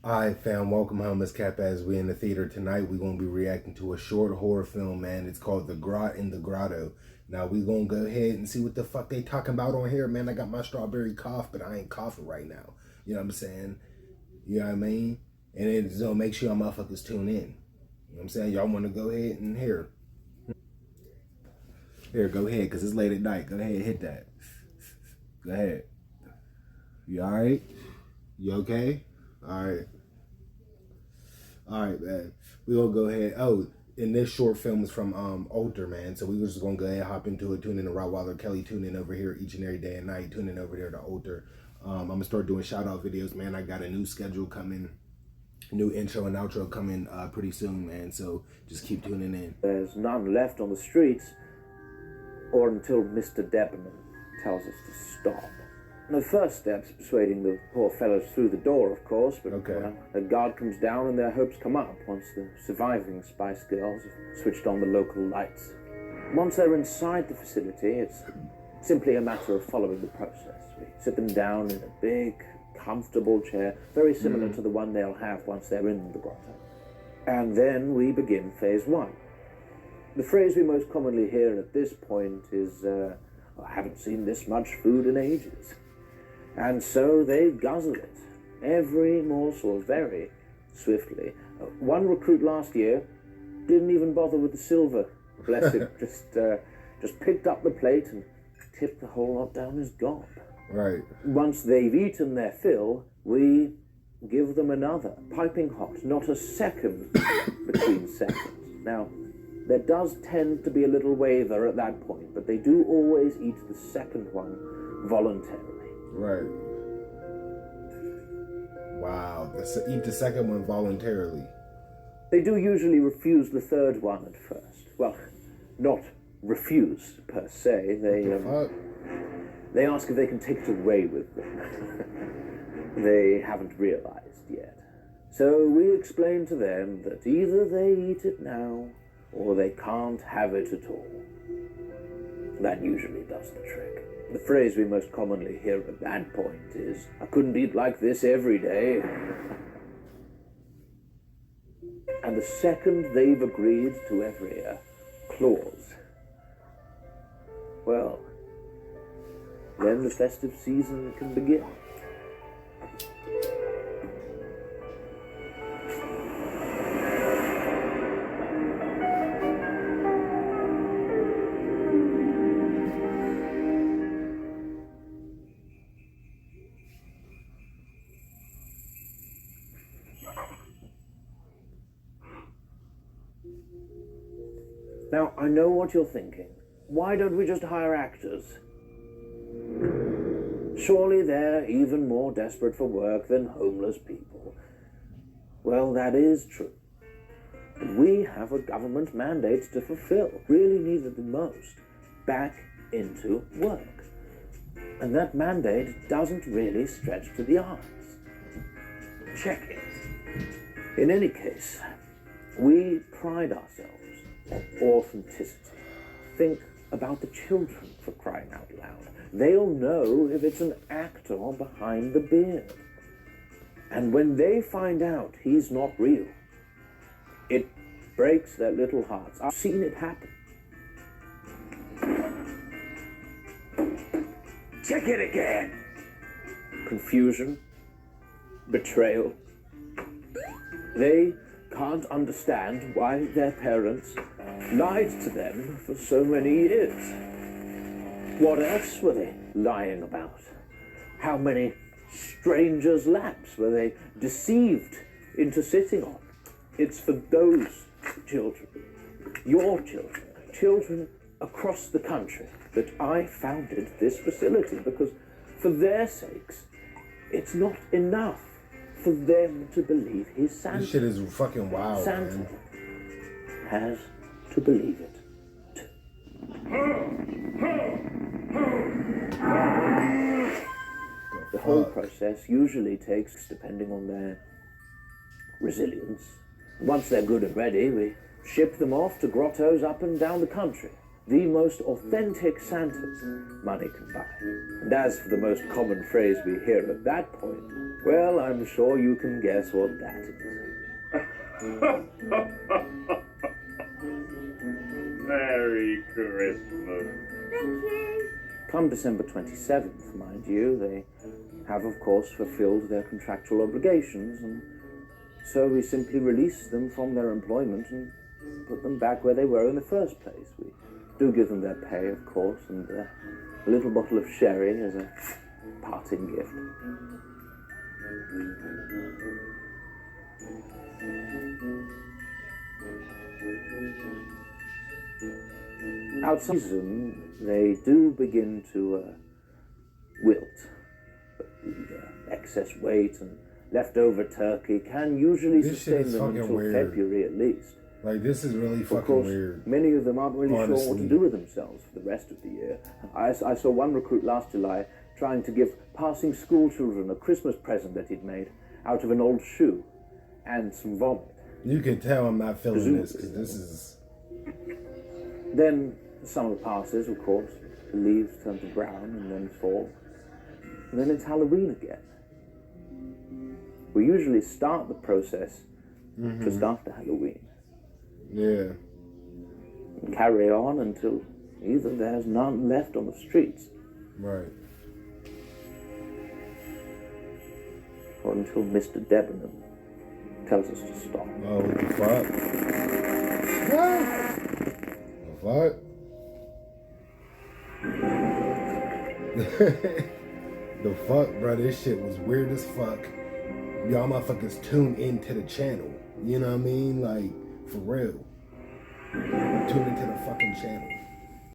Alright fam, welcome home. It's Cap. As we in the theater tonight, we're gonna be reacting to a short horror film, man. It's called The Grot in the Grotto. Now we gonna go ahead and see what the fuck they talking about on here, man. I got my strawberry cough, but I ain't coughing right now. You know what I'm saying? You know what I mean? And it's gonna make sure y'all motherfuckers tune in. You know what I'm saying? Y'all wanna go ahead and here, go ahead, cause it's late at night. Go ahead, hit that. Go ahead. You alright? You okay? Alright. Alright, man. We're gonna go ahead. Oh, and this short film is from Older, man. So we were just gonna go ahead and hop into it, tune in to Rottweiler Kelly, tune in over here each and every day and night, tune in over here to Older. I'm gonna start doing shout out videos, man. I got a new schedule coming, new intro and outro coming pretty soon, man. So just keep tuning in. There's none left on the streets, or until Mr. Deppman tells us to stop. The first step's persuading the poor fellows through the door, of course, but well, the guard comes down and their hopes come up once the surviving Spice Girls have switched on the local lights. Once they're inside the facility, it's simply a matter of following the process. We sit them down in a big, comfortable chair, very similar to the one they'll have once they're in the grotto. And then we begin phase one. The phrase we most commonly hear at this point is, I haven't seen this much food in ages. And so they guzzle it, every morsel, very swiftly. One recruit last year didn't even bother with the silver, bless him, just picked up the plate and tipped the whole lot down his gob. Right. Once they've eaten their fill, we give them another, piping hot, not a second between seconds. Now, there does tend to be a little waver at that point, but they do always eat the second one voluntarily. Right. Wow. Eat the second one voluntarily. They do usually refuse the third one at first. Well, not refuse per se. They ask if they can take it away with them. They haven't realized yet. So we explain to them that either they eat it now or they can't have it at all. That usually does the trick. The phrase we most commonly hear at that point is, I couldn't eat like this every day. And the second they've agreed to every clause, well, then the festive season can begin. Now, I know what you're thinking. Why don't we just hire actors? Surely they're even more desperate for work than homeless people. Well, that is true. But we have a government mandate to fulfill. Really needed the most. Back into work. And that mandate doesn't really stretch to the arts. Check it. In any case, we pride ourselves on authenticity. Think about the children, for crying out loud. They'll know if it's an actor behind the beard. And when they find out he's not real, it breaks their little hearts. I've seen it happen. Check it again. Confusion, betrayal. They can't understand why their parents lied to them for so many years. What else were they lying about? How many strangers' laps were they deceived into sitting on? It's for those children, your children, children across the country, that I founded this facility, because for their sakes, it's not enough for them to believe he's Santa. This shit is fucking wild, Santa man. has to believe it too. The whole process usually takes, depending on their resilience. Once they're good and ready, we ship them off to grottos up and down the country. the most authentic Santas money can buy. And as for the most common phrase we hear at that point, well, I'm sure you can guess what that is. Merry Christmas. Thank you. Come December 27th, mind you, they have, of course, fulfilled their contractual obligations, and so we simply release them from their employment and put them back where they were in the first place. We do give them their pay, of course, and a little bottle of sherry as a parting gift. Outside season, they do begin to wilt. But the excess weight and leftover turkey can usually sustain them until February at least. Like, this is really fucking of course, weird. Many of them aren't really honestly. sure what to do with themselves for the rest of the year. I saw one recruit last July trying to give passing school children a Christmas present that he'd made out of an old shoe and some vomit. You can tell I'm not feeling this, because this is... Then the summer passes, of course. The leaves turn to brown and then fall. And then it's Halloween again. We usually start the process just after Halloween. Yeah. And carry on until either there's none left on the streets. Right. Or until Mr. Debenham tells us to stop. Oh, what the fuck? What? The fuck, bro? This shit was weird as fuck. Y'all motherfuckers tune into the channel. You know what I mean? Like, for real. Tune into the fucking channel.